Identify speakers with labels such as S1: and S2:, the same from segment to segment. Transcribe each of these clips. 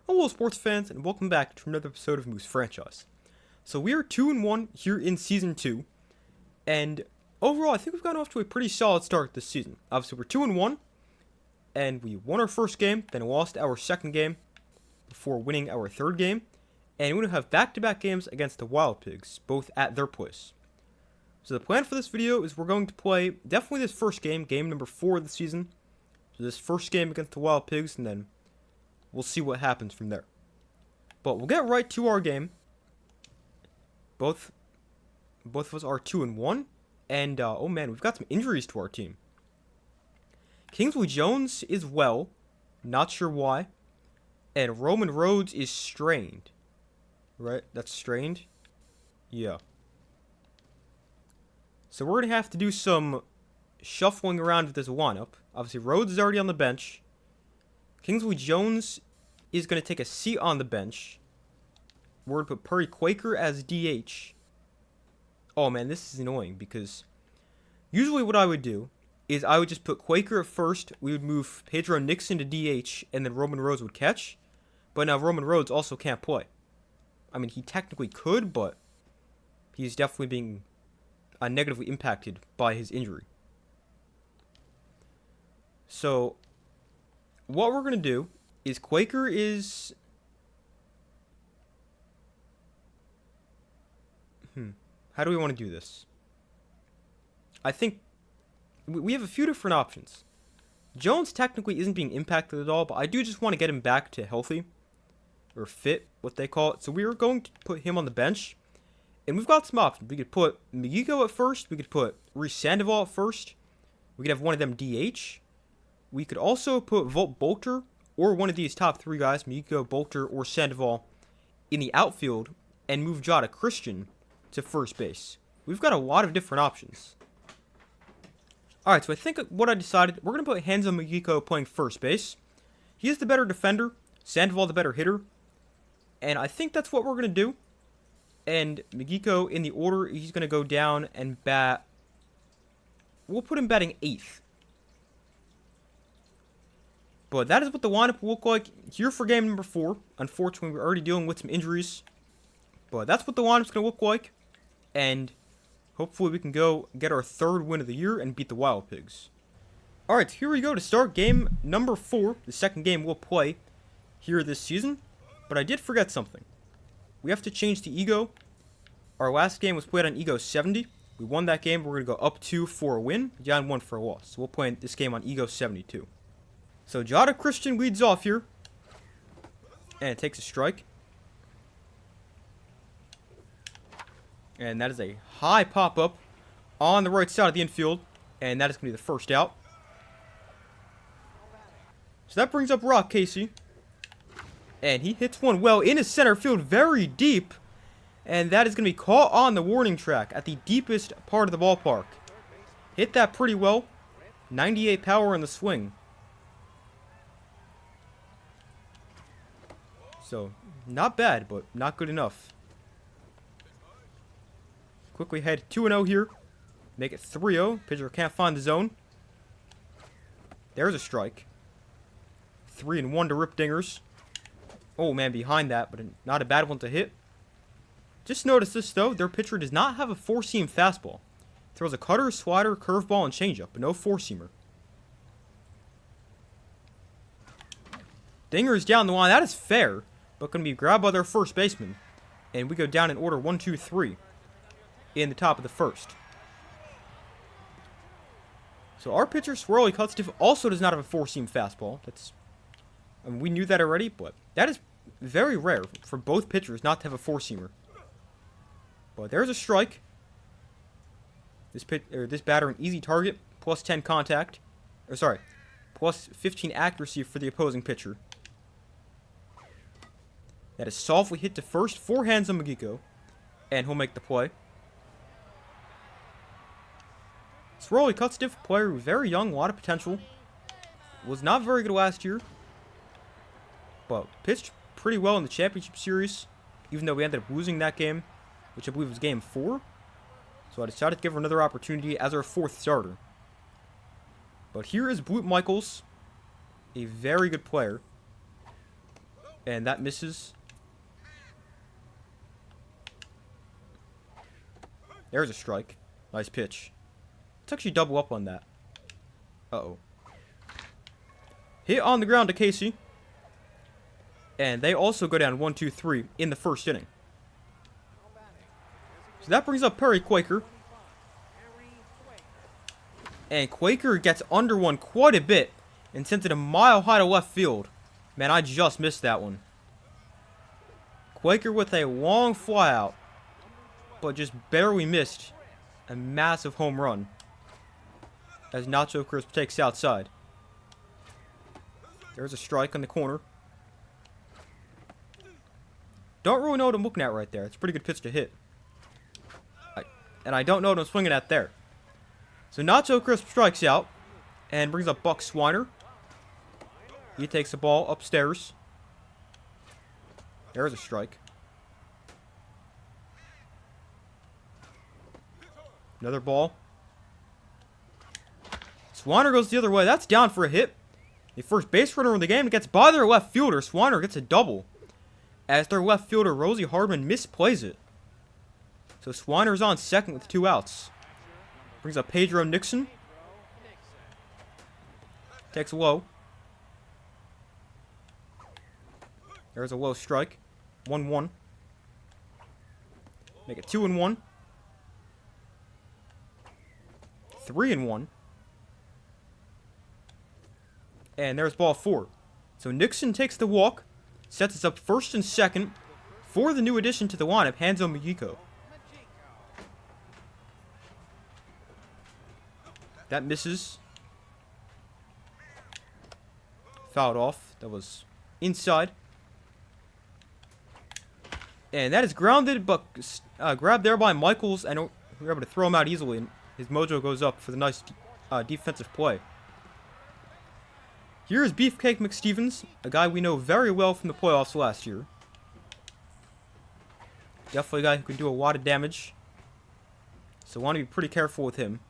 S1: Hello, sports fans, and welcome back to another episode of Moose Franchise. So we are 2-1 here in Season 2, and overall, I think we've gotten off to a pretty solid start this season. Obviously, we're 2-1, and we won our first game, then lost our second game before winning our third game, and we're going to have back-to-back games against the Wild Pigs, both at their place. So the plan for this video is we're going to play definitely this first game, game number 4 of the season. So this first game against the Wild Pigs, and then we'll see what happens from there. But we'll get right to our game. Both of us are 2-1. And, oh man, we've got some injuries to our team. Kingsley Jones is well. Not sure why. And Roman Rhodes is strained. Right? That's strained? Yeah. So we're going to have to do some shuffling around with this lineup. Obviously, Rhodes is already on the bench. Kingsley Jones is going to take a seat on the bench. We're going to put Perry Quaker as DH. Oh man, this is annoying because usually what I would do is I would just put Quaker at first. We would move Pedro Nixon to DH, and then Roman Rhodes would catch. But now Roman Rhodes also can't play. I mean, he technically could, but he's definitely being negatively impacted by his injury. So what we're going to do is Quaker is... How do we want to do this? I think we have a few different options. Jones technically isn't being impacted at all, but I do just want to get him back to healthy. Or fit, what they call it. So we are going to put him on the bench. And we've got some options. We could put Miguel at first. We could put Reese Sandoval at first. We could have one of them DH. We could also put Volt Bolter or one of these top 3 guys, Miguel, Bolter, or Sandoval, in the outfield and move Jada Christian to first base. We've got a lot of different options. Alright, so I think what I decided, we're going to put Hanzo Mugiko playing first base. He is the better defender, Sandoval the better hitter, and I think that's what we're going to do. And Mugiko, in the order, he's going to go down and bat... We'll put him batting 8th. But that is what the lineup will look like here for game number 4. Unfortunately, we're already dealing with some injuries. But that's what the lineup's going to look like. And hopefully we can go get our 3rd win of the year and beat the Wild Pigs. Alright, here we go to start game number 4. The second game we'll play here this season. But I did forget something. We have to change the ego. Our last game was played on ego 70. We won that game. We're going to go up 2 for a win, down 1 for a loss. So we'll play this game on ego 72. So Jada Christian leads off here. And it takes a strike. And that is a high pop-up on the right side of the infield. And that is going to be the first out. So that brings up Rock Casey. And he hits one well in his center field, very deep. And that is going to be caught on the warning track at the deepest part of the ballpark. Hit that pretty well. 98 power in the swing. So, not bad, but not good enough. Quickly head 2-0 here. Make it 3-0. Pitcher can't find the zone. There's a strike. 3-1 to Rip Dingers. Oh man, behind that, but not a bad one to hit. Just notice this though, their pitcher does not have a 4-seam fastball. Throws a cutter, slider, curveball, and changeup, but no 4-seamer. Dingers down the line, that is fair, but going to be grabbed by their first baseman. And we go down in order 1, 2, 3 in the top of the first. So our pitcher, Swirly Cutstiff, also does not have a 4-seam fastball. I mean, we knew that already, but that is very rare for both pitchers not to have a 4-seamer. But there's a strike. This batter an easy target, plus 10 contact. Or sorry, plus 15 accuracy for the opposing pitcher. That is softly hit to first, 4 hands on Mugiko. And he'll make the play. Swirly Cutstiff, player very young, a lot of potential. Was not very good last year. But pitched pretty well in the championship series. Even though we ended up losing that game, which I believe was game 4. So I decided to give her another opportunity as our 4th starter. But here is Blute Michaels. A very good player. And that misses. There's a strike. Nice pitch. Let's actually double up on that. Uh-oh. Hit on the ground to Casey. And they also go down 1-2-3 in the first inning. So that brings up Perry Quaker. And Quaker gets under one quite a bit and sends it a mile high to left field. Man, I just missed that one. Quaker with a long fly out, but just barely missed a massive home run as Nacho Crisp takes outside. There's a strike on the corner. Don't really know what I'm looking at right there. It's a pretty good pitch to hit. And I don't know what I'm swinging at there. So Nacho Crisp strikes out and brings up Buck Swiner. He takes the ball upstairs. There's a strike. Another ball. Swiner goes the other way. That's down for a hit. The first base runner in the game gets by their left fielder. Swiner gets a double, as their left fielder, Rosie Hardman, misplays it. So Swiner's on second with 2 outs. Brings up Pedro Nixon. Takes a low. There's a low strike. 1-1. Make it 2-1. 3-1. And there's ball 4. So Nixon takes the walk. Sets us up first and second for the new addition to the lineup, Hanzo Mujiko. That misses. Fouled off. That was inside. And that is grounded, but grabbed there by Michaels, and we're able to throw him out easily, and his mojo goes up for the nice defensive play. Here is Beefcake McStevens, a guy we know very well from the playoffs last year. Definitely a guy who can do a lot of damage. So want to be pretty careful with him.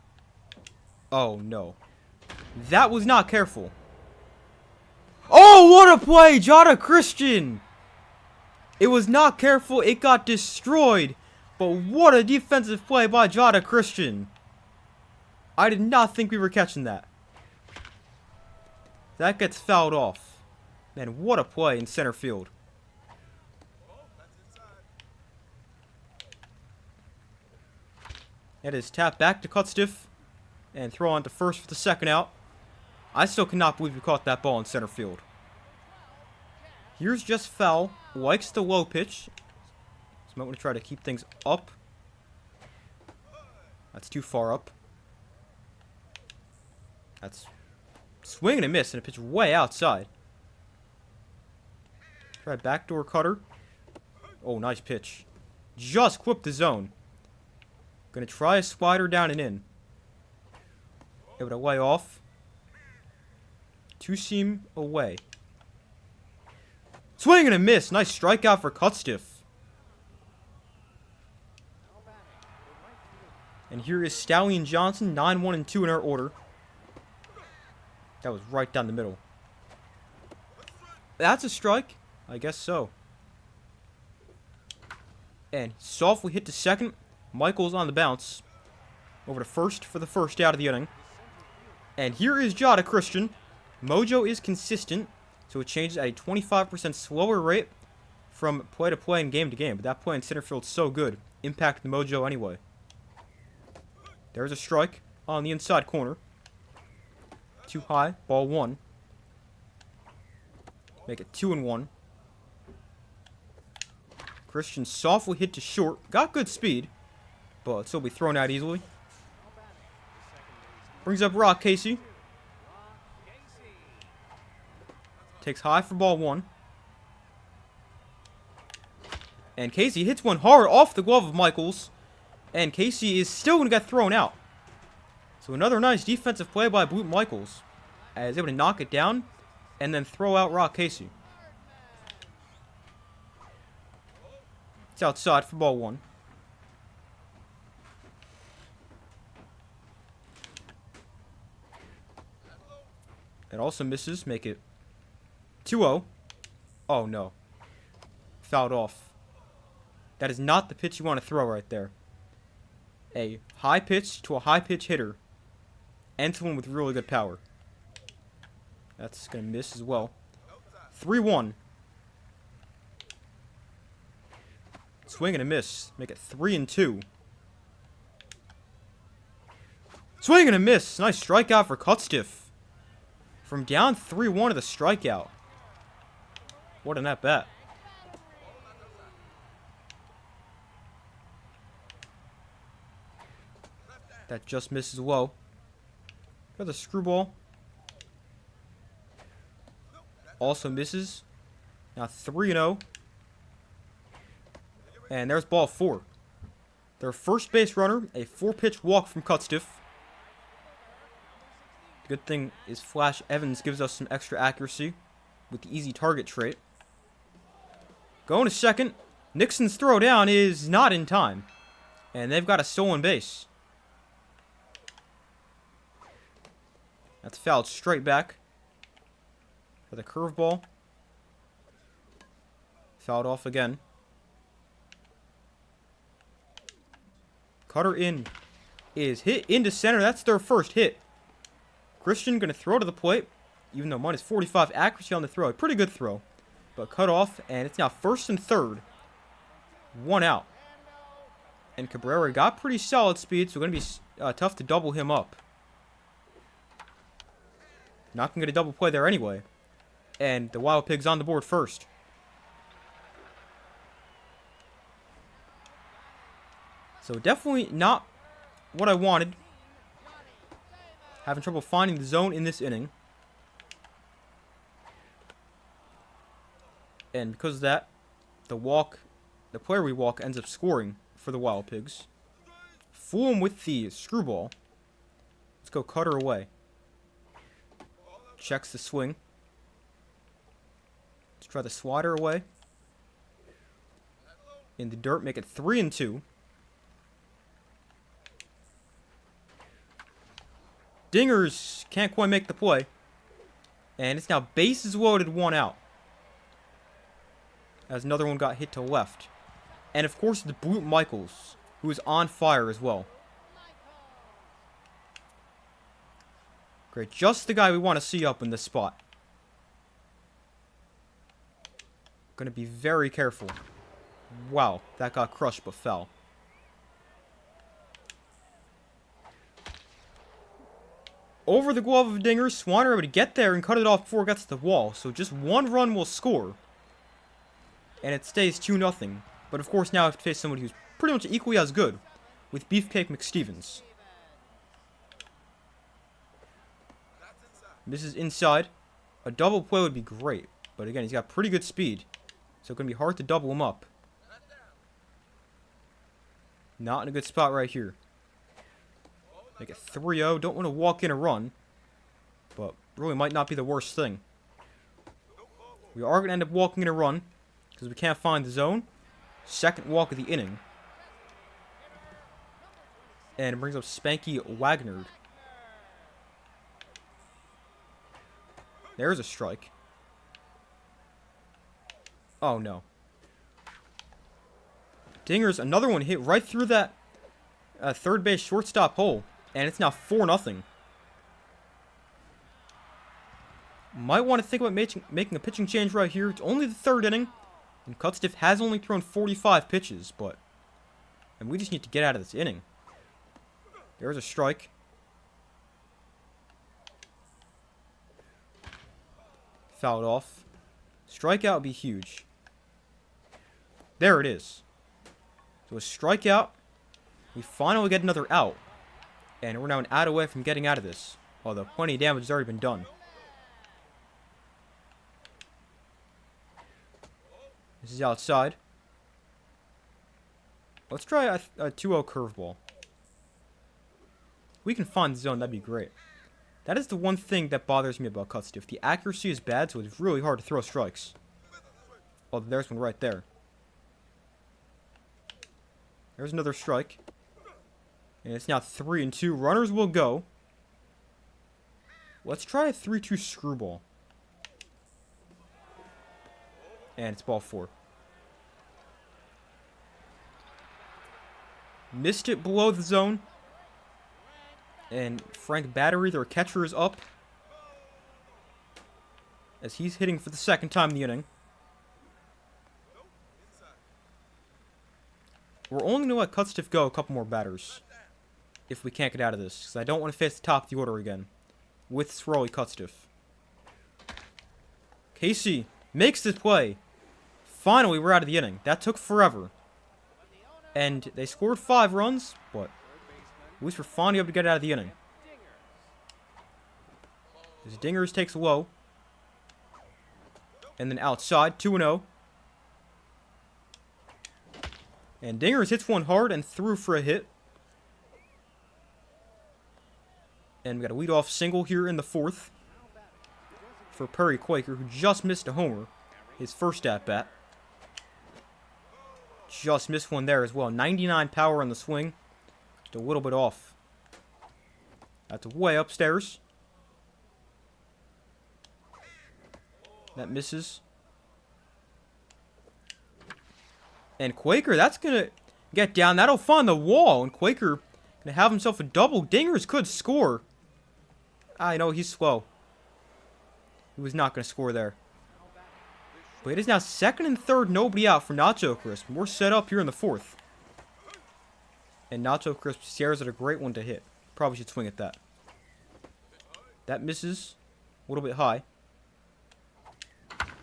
S1: Oh, no. That was not careful. Oh, what a play! Jada Christian! It was not careful. It got destroyed. But what a defensive play by Jada Christian. I did not think we were catching that. That gets fouled off. Man, what a play in center field. It is tapped back to Cutstiff and throw on to first for the second out. I still cannot believe we caught that ball in center field. Here's just foul. Likes the low pitch. So might want to try to keep things up. That's too far up. That's swing and a miss and a pitch way outside. Try backdoor cutter. Oh, nice pitch. Just clipped the zone. Gonna try a slider down and in. Able to lay off. Two seam away. Swing and a miss. Nice strikeout for Cutstiff. And here is Stallion Johnson, 9-1-2 in our order. That was right down the middle. That's a strike? I guess so. And softly hit to second. Michaels on the bounce. Over to first for the first out of the inning. And here is Jada Christian. Mojo is consistent, so it changes at a 25% slower rate from play to play and game to game. But that play in center field is so good. Impact the mojo anyway. There's a strike on the inside corner. Too high. Ball 1. Make it 2-1. Christian softly hit to short. Got good speed, but it'll still be thrown out easily. Brings up Rock Casey. Takes high for ball 1. And Casey hits one hard off the glove of Michaels. And Casey is still going to get thrown out. So another nice defensive play by Blute Michaels. As able to knock it down and then throw out Rock Casey. It's outside for ball 1. It also misses. Make it 2-0. Oh, no. Fouled off. That is not the pitch you want to throw right there. A high pitch to a high pitch hitter. And to one with really good power. That's going to miss as well. 3-1. Swing and a miss. Make it 3-2. Swing and a miss. Nice strikeout for Cutstiff. From down 3-1 to the strikeout. What an at-bat. That just misses low. Got the screwball. Also misses. Now 3-0. And there's ball 4. Their first base runner, a 4-pitch walk from Cutstiff. The good thing is Flash Evans gives us some extra accuracy with the easy target trait. Going to second. Nixon's throw down is not in time. And they've got a stolen base. That's fouled straight back. For the curveball. Fouled off again. Cutter in is hit into center. That's their first hit. Christian going to throw to the plate. Even though minus 45 accuracy on the throw. A pretty good throw. But cut off. And it's now first and third. 1 out. And Cabrera got pretty solid speed. So going to be tough to double him up. Not going to get a double play there anyway. And the Wild Pig's on the board first. So definitely not what I wanted. Having trouble finding the zone in this inning. And because of that, the player we walk ends up scoring for the Wild Pigs. Fool him with the screwball. Let's go Cutter away. Checks the swing. Let's try the slider away. In the dirt, make it 3-2. Dingers can't quite make the play. And it's now bases loaded, 1 out. As another one got hit to left. And of course, the Brute Michaels, who is on fire as well. Great, just the guy we want to see up in this spot. Gonna be very careful. Wow, that got crushed but fell. Over the glove of Dinger, Swanner able to get there and cut it off before it gets to the wall. So just 1 run will score. And it stays 2-0. But of course now I have to face somebody who's pretty much equally as good. With Beefcake McStevens. Misses inside. A double play would be great. But again, he's got pretty good speed. So it's going to be hard to double him up. Not in a good spot right here. Make it 3-0. Don't want to walk in a run. But really might not be the worst thing. We are going to end up walking in a run. Because we can't find the zone. Second walk of the inning. And it brings up Spanky Wagner. There's a strike. Oh, no. Dinger's another one hit right through that third base shortstop hole. And it's now 4-0. Might want to think about making a pitching change right here. It's only the 3rd inning. And Cutstiff has only thrown 45 pitches, but... And we just need to get out of this inning. There's a strike. Fouled off. Strikeout would be huge. There it is. So a strikeout. We finally get another out. And we're now an out away from getting out of this. Although plenty of damage has already been done. This is outside. Let's try a 2-0 curveball. We can find the zone, that'd be great. That is the one thing that bothers me about Cutstiff. The accuracy is bad, so it's really hard to throw strikes. Oh, there's one right there. There's another strike. And it's now 3-2. Runners will go. Let's try a 3-2 screwball. And it's ball 4. Missed it below the zone. And Frank Battery, their catcher, is up. As he's hitting for the second time in the inning. We're only going to let Cutstiff go a couple more batters. If we can't get out of this. Because I don't want to face the top of the order again. With Swirly Cutstiff. Casey makes this play. Finally, we're out of the inning. That took forever. And they scored 5 runs, but at least we're finally able to get out of the inning. As Dingers takes a low. And then outside, 2-0. And Dingers hits one hard and threw for a hit. And we got a leadoff single here in the 4th. For Perry Quaker, who just missed a homer. His first at-bat. Just missed one there as well. 99 power on the swing. Just a little bit off. That's way upstairs. That misses. And Quaker, that's going to get down. That'll find the wall. And Quaker going to have himself a double. Dingers could score. I know, he's slow. He was not going to score there. But it is now 2nd and 3rd, nobody out for Nacho Crisp. We're set up here in the 4th. And Nacho Crisp stares at a great one to hit. Probably should swing at that. That misses. A little bit high.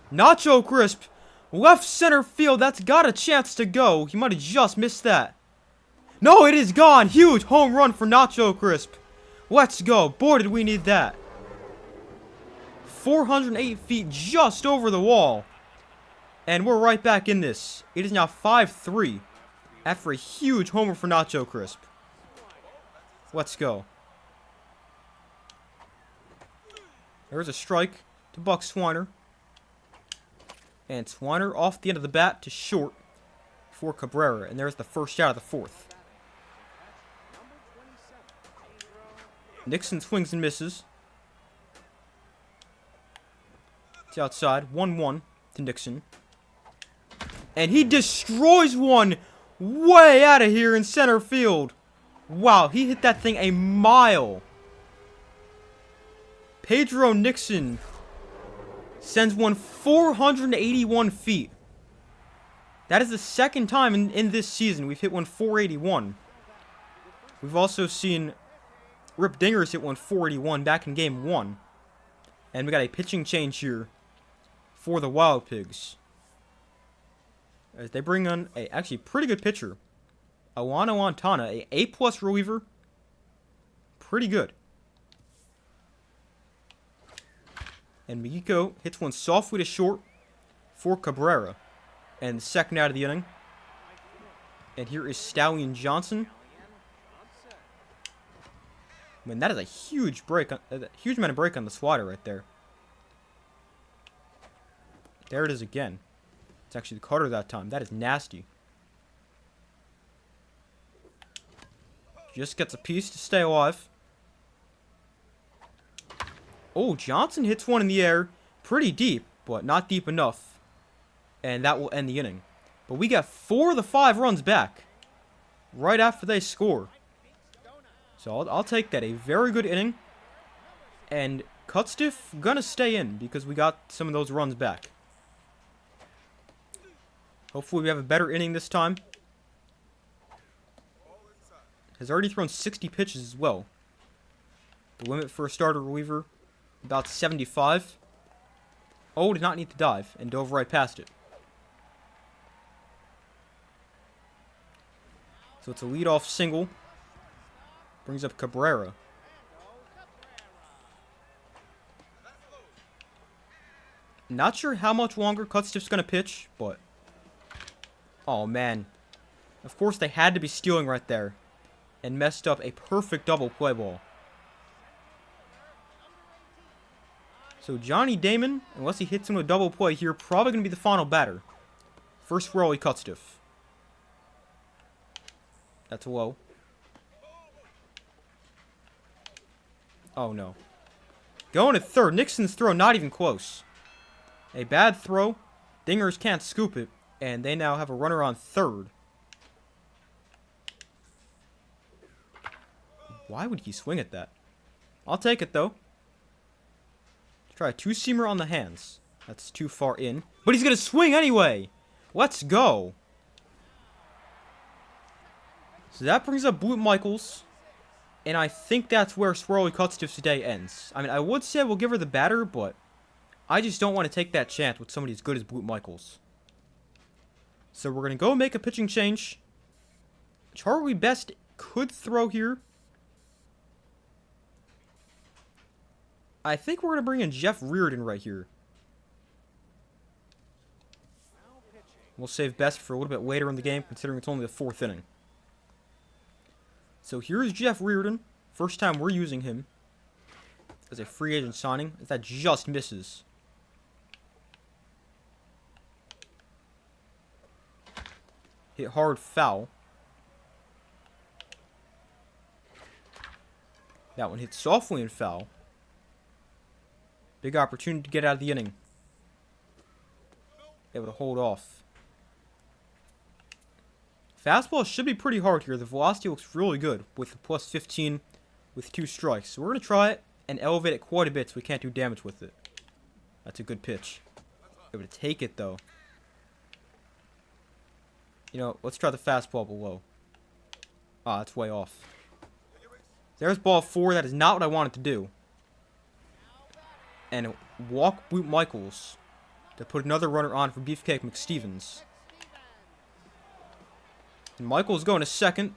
S1: Nacho Crisp! Left center field, that's got a chance to go. He might have just missed that. No, it is gone! Huge home run for Nacho Crisp. Let's go. Boy, did we need that. 408 feet just over the wall. And we're right back in this. It is now 5-3 after a huge homer for Nacho Crisp. Let's go. There's a strike to Buck Swiner. And Swiner off the end of the bat to short for Cabrera. And there's the first out of the 4th. Nixon swings and misses. It's outside. 1-1 to Nixon. And he destroys one way out of here in center field. Wow, he hit that thing a mile. Pedro Nixon sends one 481 feet. That is the 2nd time in this season we've hit one 481. We've also seen Rip Dingers hit one 481 back in game 1. And we got a pitching change here for the Wild Pigs. As they bring on a actually pretty good pitcher. Alano Antana, a A+ reliever. Pretty good. And Miyiko hits one softly to short for Cabrera. And the 2nd out of the inning. And here is Stallion Johnson. I mean, that is a huge break, a huge amount of break on the slider right there. There it is again. It's actually the cutter that time. That is nasty. Just gets a piece to stay alive. Oh, Johnson hits one in the air. Pretty deep, but not deep enough. And that will end the inning. But we got 4 of the 5 runs back. Right after they score. So I'll take that. A very good inning. And Cutstiff gonna stay in because we got some of those runs back. Hopefully we have a better inning this time. Has already thrown 60 pitches as well. The limit for a starter reliever, about 75. Oh, did not need to dive and dove right past it. So it's a leadoff single. Brings up Cabrera. Not sure how much longer Cutstiff's going to pitch, but... Oh, man. Of course, they had to be stealing right there. And messed up a perfect double play ball. So Johnny Damon, unless he hits him with a double play here, probably going to be the final batter. First Swirly Cutstiff. That's low. Oh, no. Going to third. Nixon's throw not even close. A bad throw. Dingers can't scoop it. And they now have a runner on third. Why would he swing at that? I'll take it, though. Try a two-seamer on the hands. That's too far in. But he's going to swing anyway. Let's go. So that brings up Blue Michaels. And I think that's where Swirly Cut Stiff's day ends. I mean, I would say we'll give her the batter, but I just don't want to take that chance with somebody as good as Blue Michaels. So we're going to go make a pitching change. Charlie Best could throw here. I think we're going to bring in Jeff Reardon right here. We'll save Best for a little bit later in the game, considering it's only the 4th inning. So here's Jeff Reardon. First time we're using him as a free agent signing. That just misses. Hit hard, foul. That one hit softly and foul. Big opportunity to get out of the inning. Able to hold off. Fastball should be pretty hard here. The velocity looks really good with plus 15 with 2 strikes. So we're going to try it and elevate it quite a bit so we can't do damage with it. That's a good pitch. Able to take it, though. You know, let's try the fastball below. Ah, it's way off. There's ball 4. That is not what I wanted to do. And walk Blue Michaels to put another runner on for Beefcake McStevens. And Michaels going to second.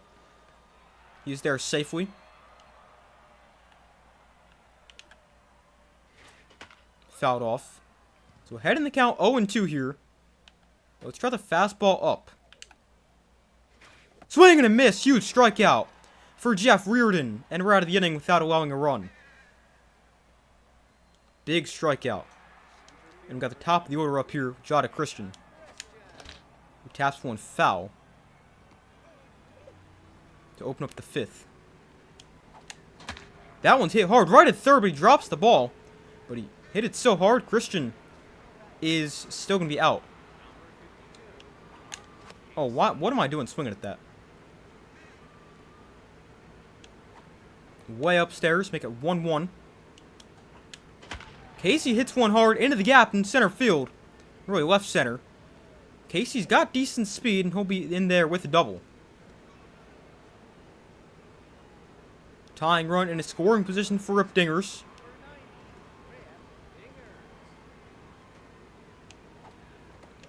S1: He's there safely. Fouled off. So ahead in the count, 0-2 here. Let's try the fastball up. Swing and a miss. Huge strikeout for Jeff Reardon. And we're out of the inning without allowing a run. Big strikeout. And we got the top of the order up here, Jada Christian. Who taps one foul to open up the 5th. That one's hit hard right at third, but he drops the ball. But he hit it so hard, Christian is still going to be out. Oh, what am I doing swinging at that? Way upstairs, make it 1-1. Casey hits one hard into the gap in center field. Really left center. Casey's got decent speed, and he'll be in there with a double. Tying run in a scoring position for Rip Dingers.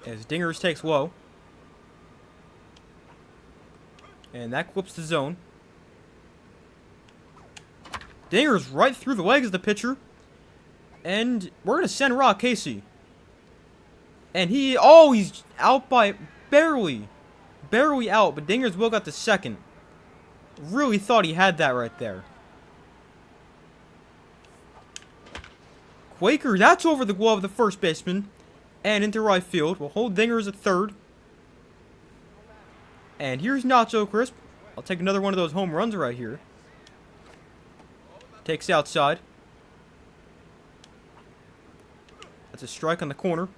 S1: As Dingers takes low. And that clips the zone. Dingers right through the legs of the pitcher. And we're going to send Rock Casey. And he's out by barely. Barely out, but Dingers will got the second. Really thought he had that right there. Quaker, that's over the glove of the first baseman. And into right field. We'll hold Dingers at third. And here's Nacho Crisp. I'll take another one of those home runs right here. Takes outside. That's a strike on the corner.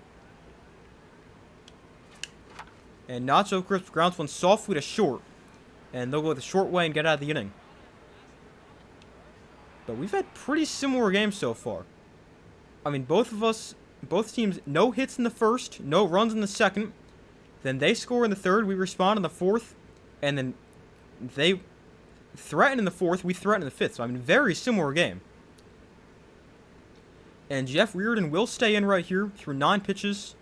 S1: And Nacho Crisp grounds one softly to short. And they'll go the short way and get out of the inning. But we've had pretty similar games so far. I mean, both teams, no hits in the first, no runs in the second. Then they score in the third, we respond in the fourth. And then they threaten in the fourth, we threaten in the fifth. So, I mean, very similar game. And Jeff Reardon will stay in right here through 9 pitches.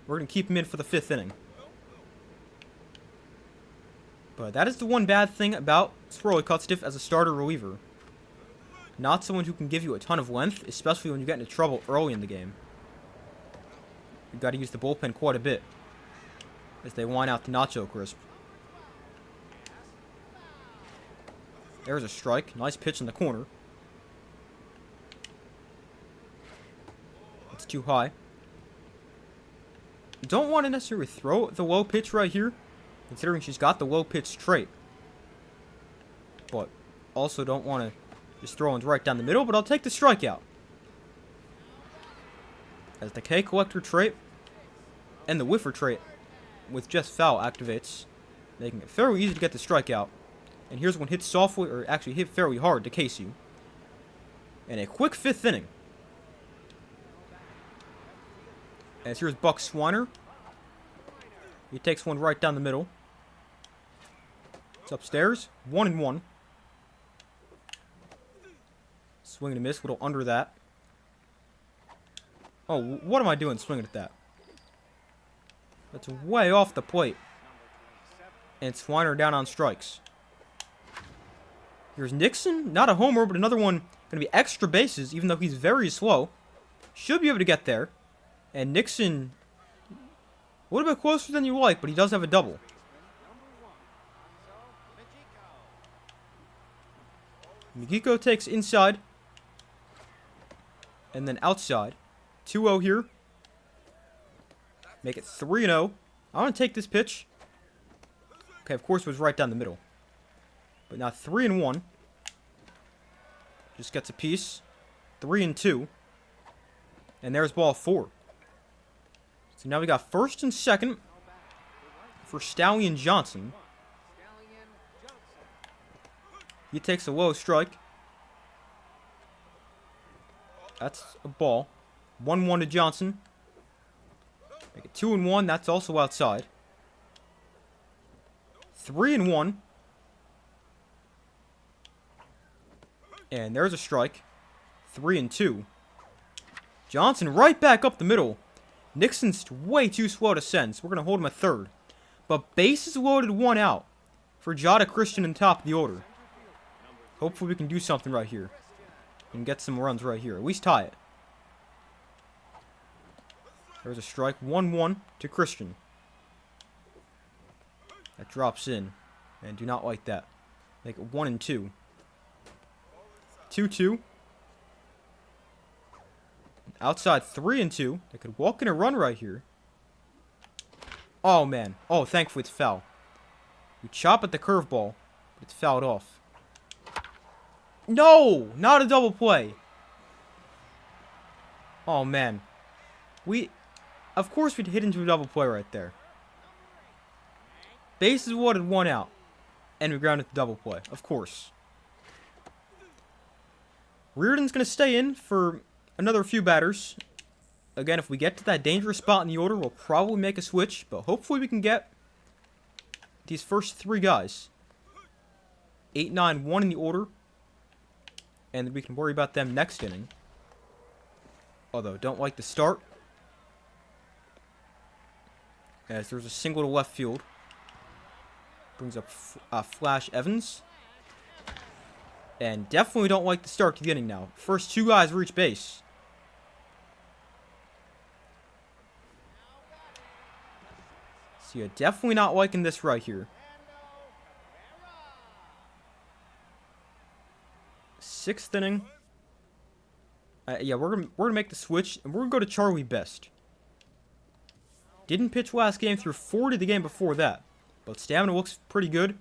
S1: We're going to keep him in for the 5th inning. But that is the one bad thing about Swirly Cut Stiff as a starter reliever. Not someone who can give you a ton of length, especially when you get into trouble early in the game. You've got to use the bullpen quite a bit as they wind out the Nacho Crisp. There's a strike. Nice pitch in the corner. It's too high. You don't want to necessarily throw the low pitch right here, considering she's got the low pitch trait. But also don't want to just throw it right down the middle, but I'll take the strikeout. As the K collector trait and the whiffer trait with just foul activates, making it fairly easy to get the strikeout. And here's one hit softly, or actually hit fairly hard to Casey. And a quick 5th inning. As here's Buck Swiner. He takes one right down the middle. It's upstairs. 1-1. Swing and a miss. Little under that. Oh, what am I doing swinging at that? That's way off the plate. And Swiner down on strikes. Here's Nixon. Not a homer, but another one going to be extra bases, even though he's very slow. Should be able to get there. And Nixon, a little bit closer than you like, but he does have a double. Mikiko takes inside. And then outside. 2-0 here. Make it 3-0. I want to take this pitch. Okay, of course it was right down the middle. But now 3-1. Just gets a piece. 3-2. And there's ball 4. So now we got first and second for Stallion Johnson. He takes a low strike. That's a ball. 1-1 to Johnson. Make it 2-1. That's also outside. 3-1. And there's a strike. 3-2. Johnson right back up the middle. Nixon's way too slow to send, so we're going to hold him at third. But bases loaded, 1 out for Jada Christian in top of the order. Hopefully we can do something right here. And get some runs right here. At least tie it. There's a strike. 1-1 to Christian. That drops in. And do not like that. Make it 1-2. 2-2. Outside 3-2. They could walk in a run right here. Oh, man. Oh, thankfully it's foul. We chop at the curveball. But it's fouled off. No! Not a double play. Oh, man. Of course we'd hit into a double play right there. Bases loaded, 1 out. And we grounded the double play. Of course. Reardon's going to stay in for another few batters. Again, if we get to that dangerous spot in the order, we'll probably make a switch. But hopefully we can get these first 3 guys. 8, 9, 1 in the order. And we can worry about them next inning. Although, don't like the start. As there's a single to left field. Brings up Flash Evans. And definitely don't like the start to the inning now. First 2 guys reach base. So yeah, definitely not liking this right here. 6th inning. Yeah, we're gonna make the switch, and we're gonna go to Charlie Best. Didn't pitch last game, threw 40 the game before that, but stamina looks pretty good.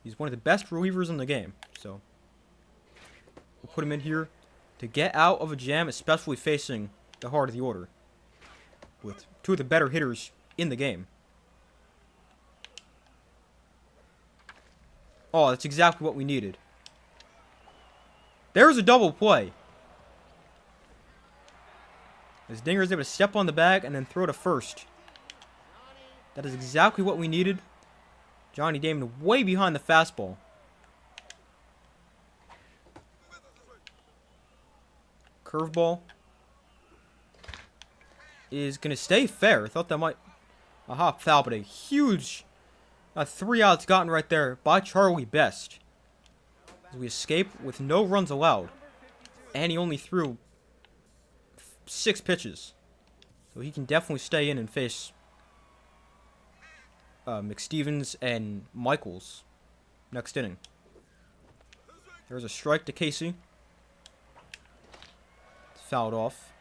S1: He's one of the best relievers in the game, so we'll put him in here to get out of a jam, especially facing the heart of the order with 2 of the better hitters in the game. Oh, that's exactly what we needed. There's a double play. As Dinger is able to step on the bag and then throw to first. That is exactly what we needed. Johnny Damon way behind the fastball. Curveball is going to stay fair. I thought that might... A hop foul, but a huge 3 outs gotten right there by Charlie Best. As we escape with no runs allowed. And he only threw 6 pitches. So he can definitely stay in and face McStevens and Michaels next inning. There's a strike to Casey. It's fouled off.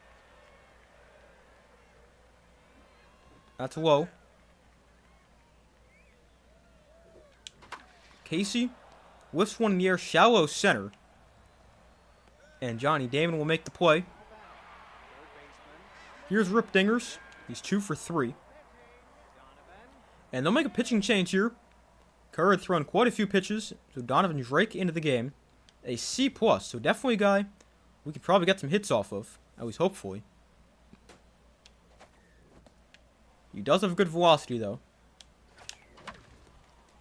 S1: That's low. Casey lifts one in the air, shallow center. And Johnny Damon will make the play. Here's Rip Dingers. He's 2 for 3. And they'll make a pitching change here. Kerr had thrown quite a few pitches, so Donovan Drake into the game. A C+, so definitely a guy we could probably get some hits off of, at least hopefully. He does have good velocity, though.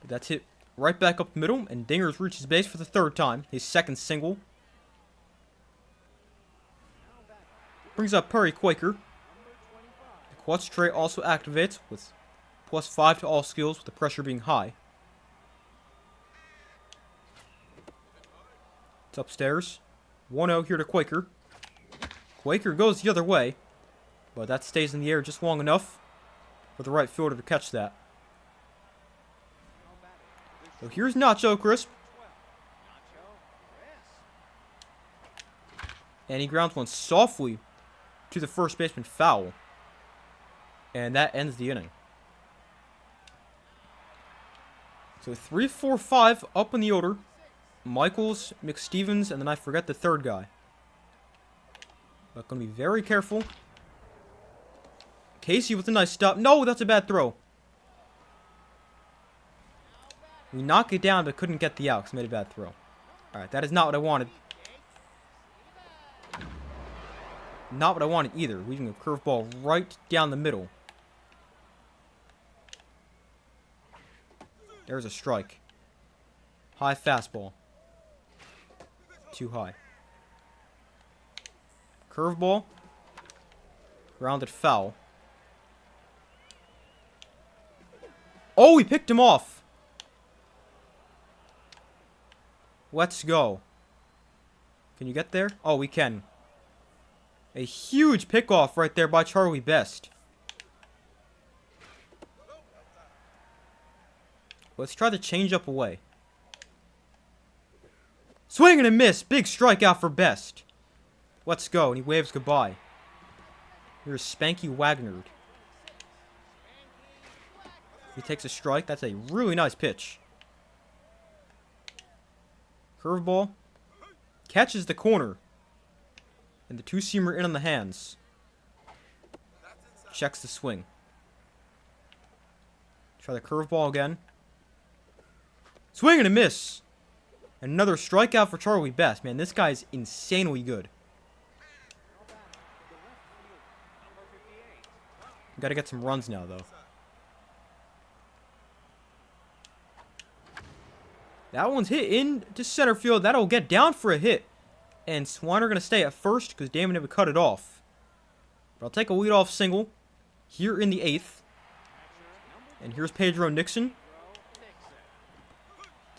S1: But that's hit right back up the middle, and Dingers reaches base for the third time, his second single. Brings up Perry Quaker. The clutch trait also activates with +5 to all skills, with the pressure being high. It's upstairs. 1-0 here to Quaker. Quaker goes the other way, but that stays in the air just long enough for the right fielder to catch that. So here's Nacho Crisp. And he grounds one softly to the first baseman, foul. And that ends the inning. So 3-4-5 up in the order. Michaels, McStevens, and then I forget the third guy. But gonna be very careful. Casey with a nice stop. No, that's a bad throw. We knock it down, but couldn't get the out because made a bad throw. Alright, that is not what I wanted. Not what I wanted either. Weaving a curveball right down the middle. There's a strike. High fastball. Too high. Curveball. Grounded foul. Oh, we picked him off. Let's go. Can you get there? Oh, we can. A huge pickoff right there by Charlie Best. Let's try the changeup away. Swing and a miss. Big strikeout for Best. Let's go. And he waves goodbye. Here's Spanky Wagner. He takes a strike. That's a really nice pitch. Curveball. Catches the corner. And the two-seamer in on the hands. Checks the swing. Try the curveball again. Swing and a miss. Another strikeout for Charlie Best. Man, this guy is insanely good. Gotta get some runs now, though. That one's hit into center field. That'll get down for a hit. And Swiner going to stay at first because Damon would cut it off. But I'll take a leadoff single here in the 8th. And here's Pedro Nixon.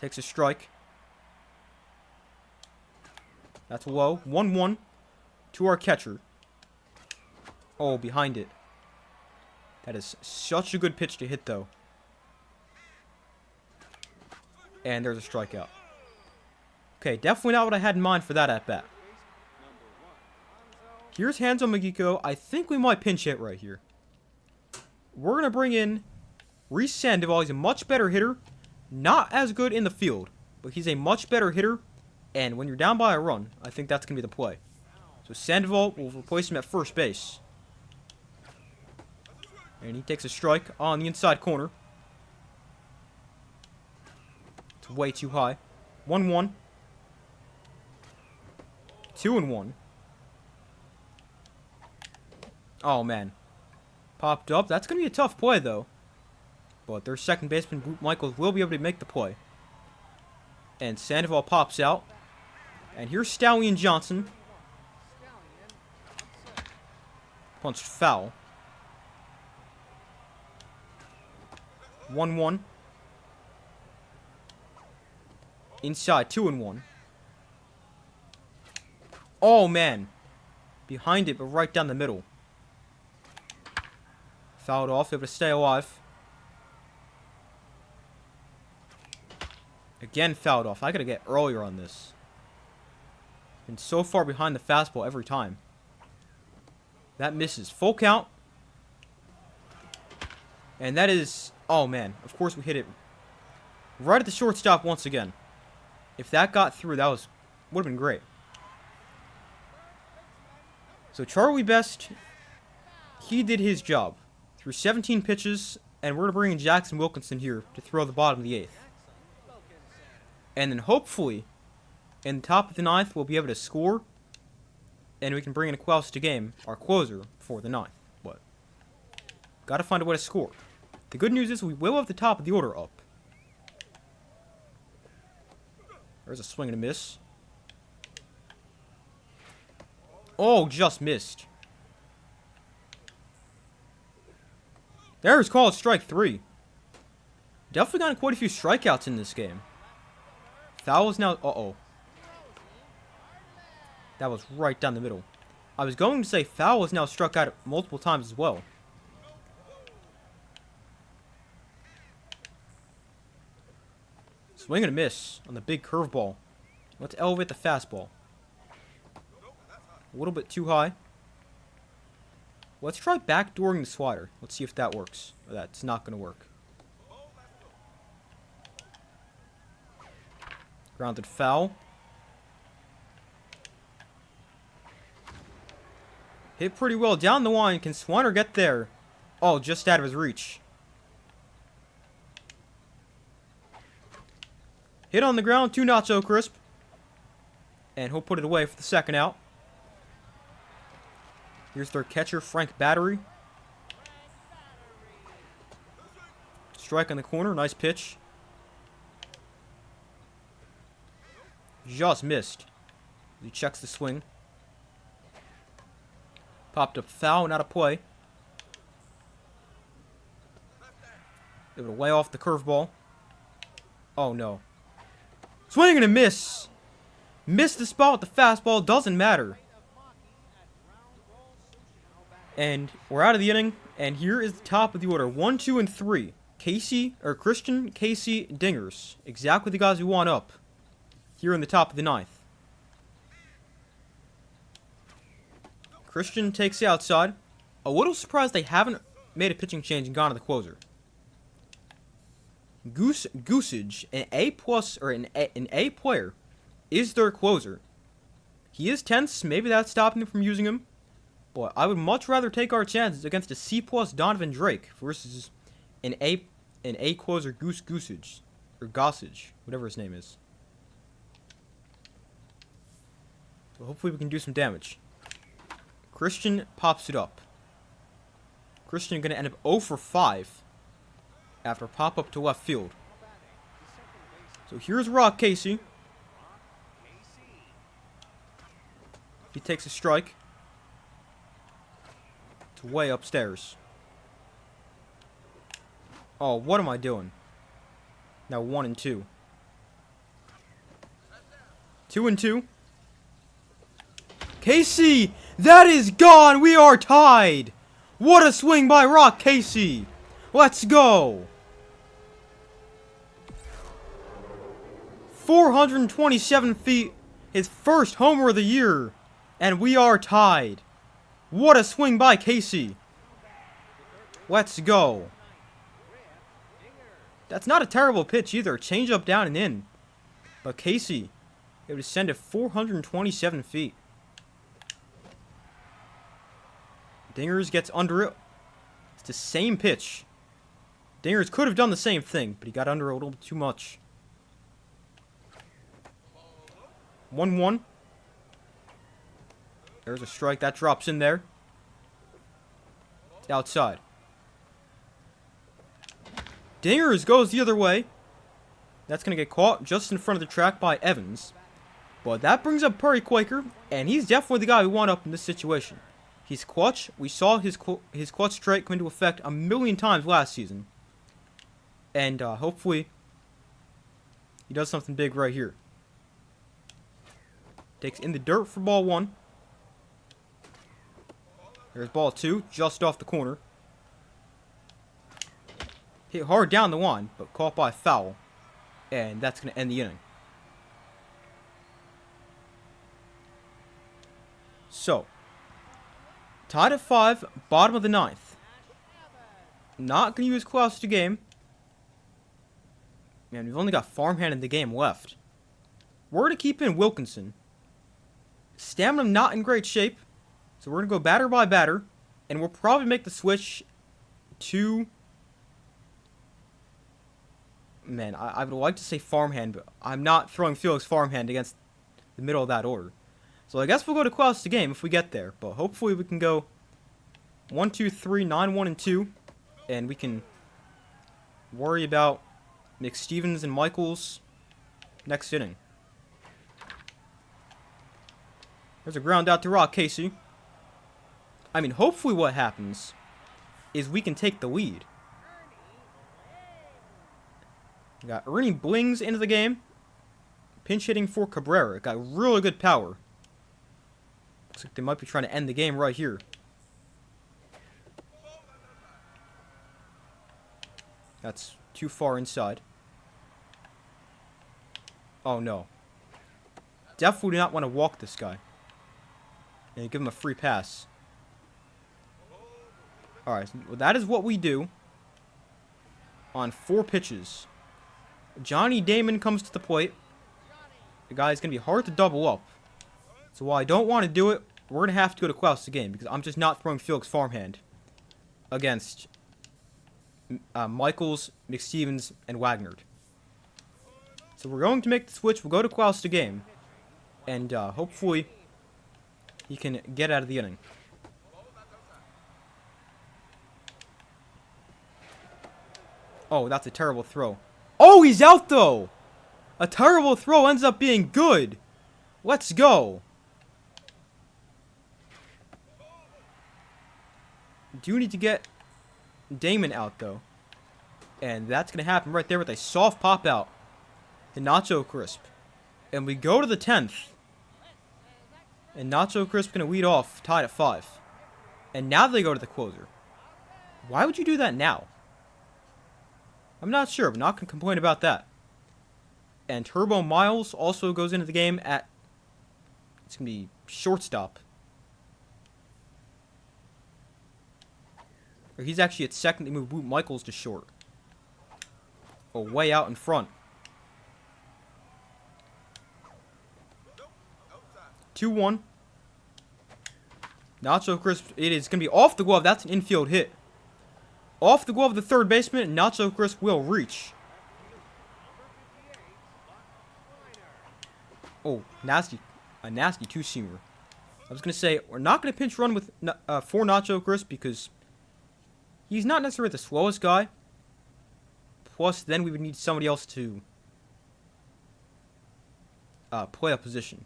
S1: Takes a strike. That's low. 1-1 to our catcher. Oh, behind it. That is such a good pitch to hit, though. And there's a strikeout. Okay, definitely not what I had in mind for that at-bat. Here's Hanzo Magiko. I think we might pinch hit right here. We're going to bring in Reese Sandoval. He's a much better hitter. Not as good in the field, but he's a much better hitter. And when you're down by a run, I think that's going to be the play. So Sandoval will replace him at first base. And he takes a strike on the inside corner. It's way too high. 1-1. 2-1. Oh, man. Popped up. That's going to be a tough play, though. But their second baseman, Boot Michaels, will be able to make the play. And Sandoval pops out. And here's Stallion Johnson. Punched foul. 1-1. Inside, 2-1. Oh, man. Behind it, but right down the middle. Fouled off, able to stay alive. Again, fouled off. I gotta get earlier on this. Been so far behind the fastball every time. That misses. Full count. And that is... Oh, man. Of course we hit it right at the shortstop once again. If that got through, that would have been great. So Charlie Best, he did his job. Threw 17 pitches, and we're going to bring in Jackson Wilkinson here to throw the bottom of the 8th. And then hopefully, in the top of the ninth, we'll be able to score. And we can bring in a close to game, our closer, for the ninth. But, gotta find a way to score. The good news is we will have the top of the order up. There's a swing and a miss. Oh, just missed. There's called strike 3. Definitely gotten quite a few strikeouts in this game. Foul is now... Uh-oh. That was right down the middle. I was going to say foul is now struck out multiple times as well. Swing and a miss on the big curveball. Let's elevate the fastball. A little bit too high. Let's try backdooring the slider. Let's see if that works. Oh, that's not going to work. Grounded foul. Hit pretty well down the line. Can Swanner get there? Oh, just out of his reach. Hit on the ground, 2 not so crisp. And he'll put it away for the second out. Here's their catcher, Frank Battery. Strike on the corner, nice pitch. Just missed. He checks the swing. Popped up foul, not a play. It would way off the curveball. Oh no. Swing and a miss. Missed the spot with the fastball, doesn't matter. And we're out of the inning. And here is the top of the order. 1, 2, and 3. Christian, Casey, Dingers. Exactly the guys we want up. Here in the top of the ninth. Christian takes the outside. A little surprised they haven't made a pitching change and gone to the closer. Goosage, an A+ or an A player, is their closer. He is tense. Maybe that's stopping them from using him. But I would much rather take our chances against a C+ Donovan Drake versus an A closer Goosage or Gossage, whatever his name is. So hopefully we can do some damage. Christian pops it up. Christian going to end up 0 for 5 after pop up to left field. So here's Rock Casey. He takes a strike. It's way upstairs. Oh, what am I doing? Now 1 and 2. 2 and 2. Casey! That is gone! We are tied! What a swing by Rock Casey! Let's go! 427 feet, his first homer of the year, and we are tied. What a swing by Casey! Let's go. That's not a terrible pitch either. Change up, down, and in. But Casey, it would send it 427 feet. Dingers gets under it. It's the same pitch. Dingers could have done the same thing, but he got under it a little bit too much. 1-1. There's a strike. That drops in there. It's outside. Dingers goes the other way. That's going to get caught just in front of the track by Evans. But that brings up Perry Quaker, and he's definitely the guy we want up in this situation. He's clutch. We saw his clutch strike come into effect a million times last season. And hopefully he does something big right here. Takes in the dirt for ball 1. There's ball 2, just off the corner. Hit hard down the line, but caught by foul. And that's going to end the inning. So, tied at 5, bottom of the 9th. Not going to use close to game. Man, we've only got Farmhand in the game left. We're going to keep in Wilkinson. Stamina not in great shape. So we're going to go batter by batter. And we'll probably make the switch to Man, I would like to say farmhand, but I'm not throwing Felix farmhand against the middle of that order. So I guess we'll go to Klaus the game if we get there. But hopefully we can go 1, 2, 3, 9, 1, and 2. And we can worry about McStevens and Michaels next inning. There's a ground out to Rock Casey. I mean, hopefully what happens is we can take the lead. We got Ernie Blings into the game. Pinch hitting for Cabrera. Got really good power. Looks like they might be trying to end the game right here. That's too far inside. Oh no. Definitely do not want to walk this guy. And give him a free pass. Alright, so that is what we do on 4 pitches. Johnny Damon comes to the plate. The guy's going to be hard to double up. So while I don't want to do it, we're going to have to go to Klaus the game because I'm just not throwing Felix farmhand against Michaels, McStevens, and Wagner. So we're going to make the switch. We'll go to Klaus the game. And hopefully he can get out of the inning. Oh, that's a terrible throw. Oh, he's out though! A terrible throw ends up being good. Let's go. Do need to get Damon out though. And that's going to happen right there with a soft pop out to Nacho Crisp. And we go to the 10th. And Nacho Crisp going to lead off, tied at 5. And now they go to the closer. Why would you do that now? I'm not sure, but not going to complain about that. And Turbo Miles also goes into the game at... It's going to be shortstop. Or he's actually at second. They move Boot Michaels to short. Oh, way out in front. 2-1. Nacho Crisp, it is going to be off the glove. That's an infield hit. Off the glove of the third baseman, and Nacho Crisp will reach. Oh, nasty. A nasty two-seamer. I was going to say, we're not going to pinch run with for Nacho Crisp because he's not necessarily the slowest guy. Plus, then we would need somebody else to play a position.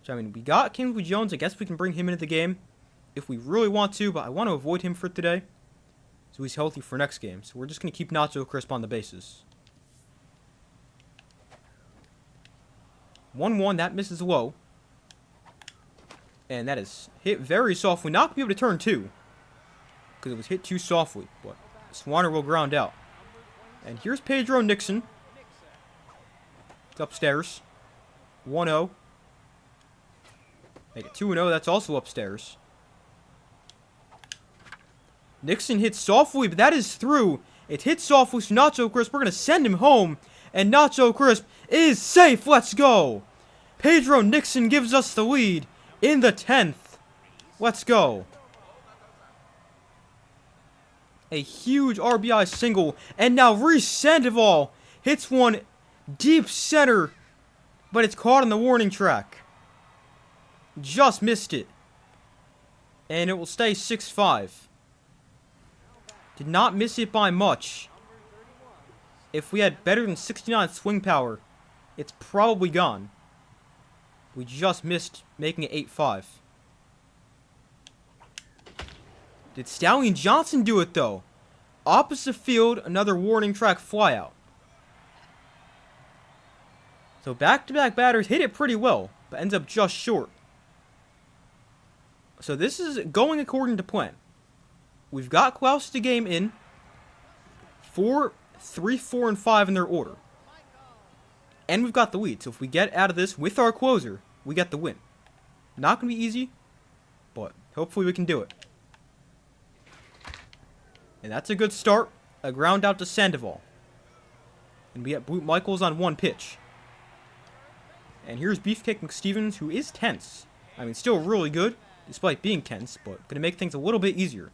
S1: So, I mean, we got Kingsley Jones. I guess we can bring him into the game if we really want to, but I want to avoid him for today. So he's healthy for next game. So we're just going to keep Nacho Crisp on the bases. 1-1. That misses low. And that is hit very softly. Not going to be able to turn 2. Because it was hit too softly. But Swanner will ground out. And here's Pedro Nixon. It's upstairs. 1-0. Make it 2-0. That's also upstairs. Nixon hits softly, but that is through. It hits softly, so Nacho Crisp, we're going to send him home. And Nacho Crisp is safe. Let's go. Pedro Nixon gives us the lead in the 10th. Let's go. A huge RBI single. And now Reese Sandoval hits one deep center, but it's caught on the warning track. Just missed it. And it will stay 6-5. Did not miss it by much. If we had better than 69 swing power, it's probably gone. We just missed making it 8-5. Did Stallion Johnson do it, though? Opposite field, another warning track flyout. So back-to-back batters hit it pretty well, but ends up just short. So this is going according to plan. We've got Klaus the game in. 4, 3, 4, and 5 in their order. And we've got the lead. So if we get out of this with our closer, we get the win. Not going to be easy, but hopefully we can do it. And that's a good start. A ground out to Sandoval. And we get Boot Michaels on 1 pitch. And here's Beefcake McStevens, who is tense. I mean, still really good, despite being tense, but going to make things a little bit easier.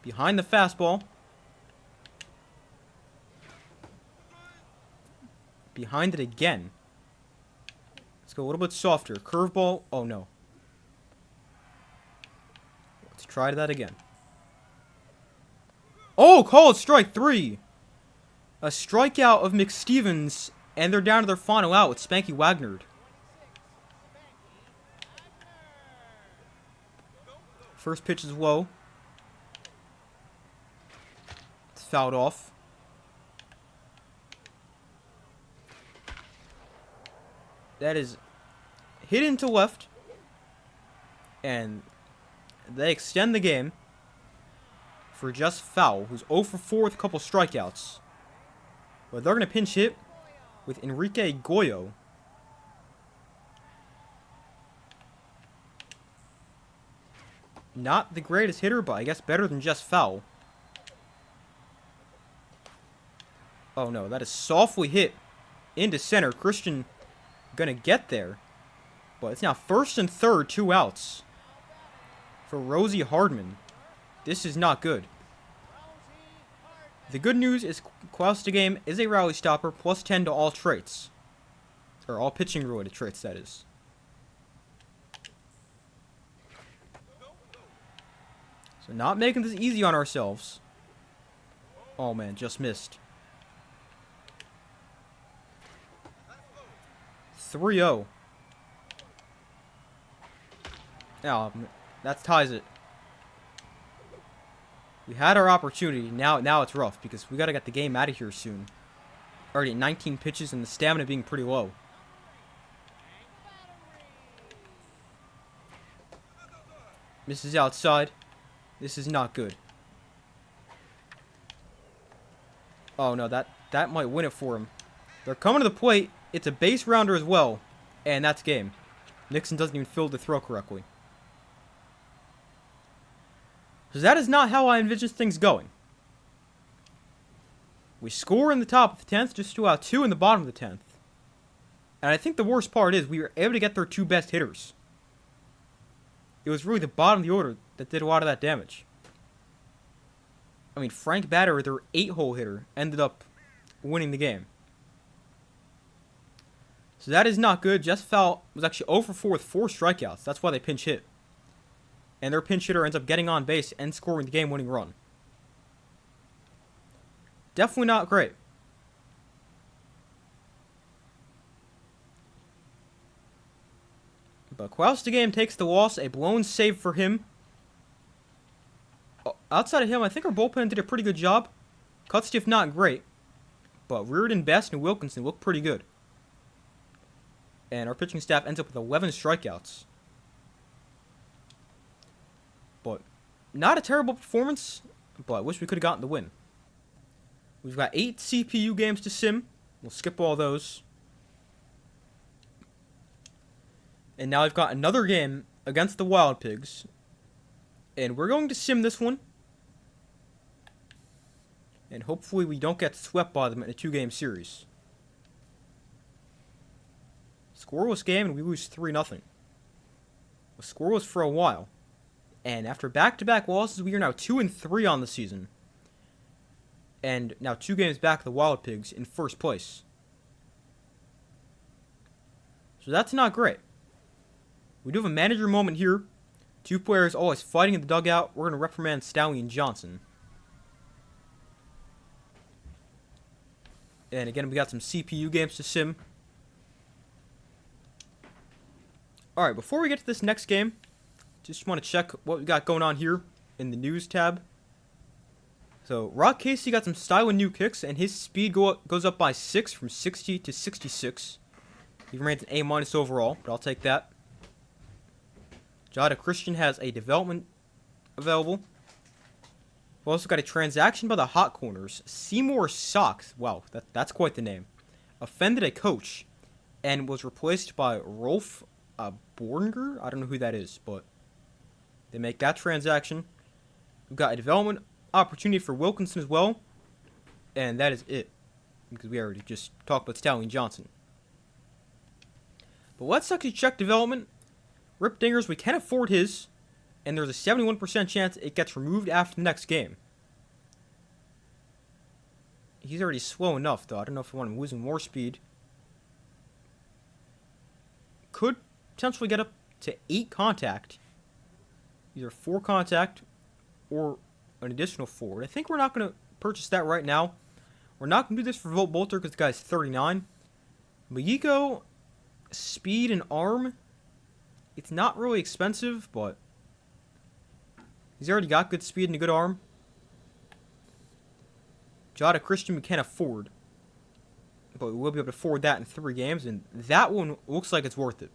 S1: Behind the fastball. Behind it again. Let's go a little bit softer. Curveball. Oh, no. Let's try that again. Oh, called strike 3. A strikeout of McStevens, and they're down to their final out with Spanky Wagner. First pitch is low. It's fouled off. That is hit into left. And they extend the game for just foul, who's 0 for 4 with a couple strikeouts. But they're going to pinch hit with Enrique Goyo. Not the greatest hitter, but I guess better than just foul. Oh no, that is softly hit into center. Christian gonna get there. But it's now first and third, 2 outs for Rosie Hardman. This is not good. The good news is Qualsta game is a rally stopper, plus 10 to all traits. Or all pitching related traits, that is. So not making this easy on ourselves. Oh man, just missed. 3-0. Oh, that ties it. We had our opportunity. Now it's rough because we got to get the game out of here soon. Already at 19 pitches and the stamina being pretty low. Misses outside. This is not good. Oh no, that might win it for him. They're coming to the plate. It's a base rounder as well. And that's game. Nixon doesn't even field the throw correctly. So that is not how I envision things going. We score in the top of the 10th, just to out 2 in the bottom of the 10th. And I think the worst part is we were able to get their 2 best hitters. It was really the bottom of the order that did a lot of that damage. I mean, Frank Batter, their 8-hole hitter, ended up winning the game. So that is not good. Jeff Fowl was actually 0 for 4 with 4 strikeouts. That's why they pinch hit. And their pinch hitter ends up getting on base and scoring the game-winning run. Definitely not great. But Qualsta game takes the loss. A blown save for him. Outside of him, I think our bullpen did a pretty good job. Cutstiff not great. But Reardon, Best, and Wilkinson look pretty good. And our pitching staff ends up with 11 strikeouts. But not a terrible performance, but I wish we could have gotten the win. We've got 8 CPU games to sim. We'll skip all those. And now I've got another game against the Wild Pigs. And we're going to sim this one. And hopefully we don't get swept by them in a 2-game series. Scoreless game and we lose 3-0. Scoreless for a while. And after back-to-back losses, we are now 2-3 on the season. And now 2 games back of the Wild Pigs in first place. So that's not great. We do have a manager moment here. 2 players always fighting in the dugout. We're going to reprimand Stallion Johnson. And again, we got some CPU games to sim. Alright, before we get to this next game, just want to check what we got going on here in the news tab. So, Rock Casey got some style and new kicks, and his speed goes up by 6 from 60 to 66. He remains an A- overall, but I'll take that. Jada Christian has a development available. We've also got a transaction by the Hot Corners. Seymour Sox, wow, that's quite the name, offended a coach and was replaced by Rolf Bornger. I don't know who that is, but they make that transaction. We've got a development opportunity for Wilkinson as well. And that is it, because we already just talked about Stallion Johnson. But let's actually check development. Rip Dingers, we can afford his. and there's a 71% chance it gets removed after the next game. He's already slow enough, though. I don't know if I want him losing more speed. Could potentially get up to 8 contact. Either 4 contact or an additional 4. I think we're not going to purchase that right now. We're not going to do this for Volt Bolter because the guy's 39. Mayiko, speed and arm. It's not really expensive, but he's already got good speed and a good arm. Jada Christian we can't afford. But we'll be able to afford that in 3 games, and that one looks like it's worth it.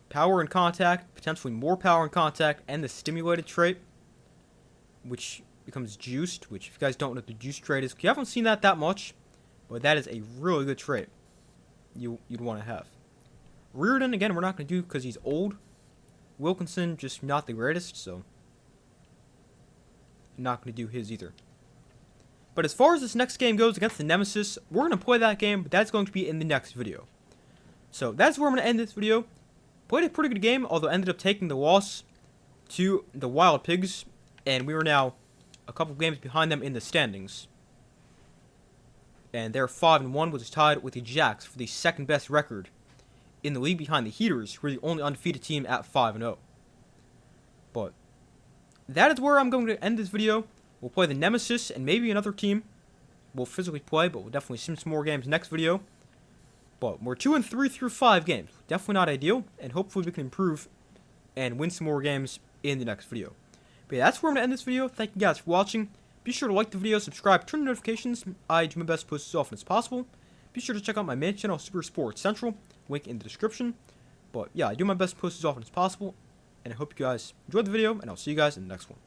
S1: Power and contact, potentially more power and contact, and the stimulated trait, which becomes juiced, which if you guys don't know what the juice trait is, you haven't seen that much, but that is a really good trait you'd want to have. Reardon, again, we're not going to do because he's old. Wilkinson, just not the greatest, so not going to do his either. But as far as this next game goes against the Nemesis, we're going to play that game, but that's going to be in the next video. So that's where I'm going to end this video. Played a pretty good game, although ended up taking the loss to the Wild Pigs, and we are now a couple games behind them in the standings. And they're 5-1, which is tied with the Jacks for the second best record in the league behind the Heaters, who are the only undefeated team at 5-0. But that is where I'm going to end this video. We'll play the Nemesis and maybe another team. We'll physically play, but we'll definitely sim some more games next video. But we're 2-3 through 5 games. Definitely not ideal, and hopefully we can improve and win some more games in the next video. But yeah, that's where I'm going to end this video. Thank you guys for watching. Be sure to like the video, subscribe, turn on notifications. I do my best to post as often as possible. Be sure to check out my main channel, Super Sports Central. Link in the description. But yeah, I do my best to post as often as possible. And I hope you guys enjoyed the video, and I'll see you guys in the next one.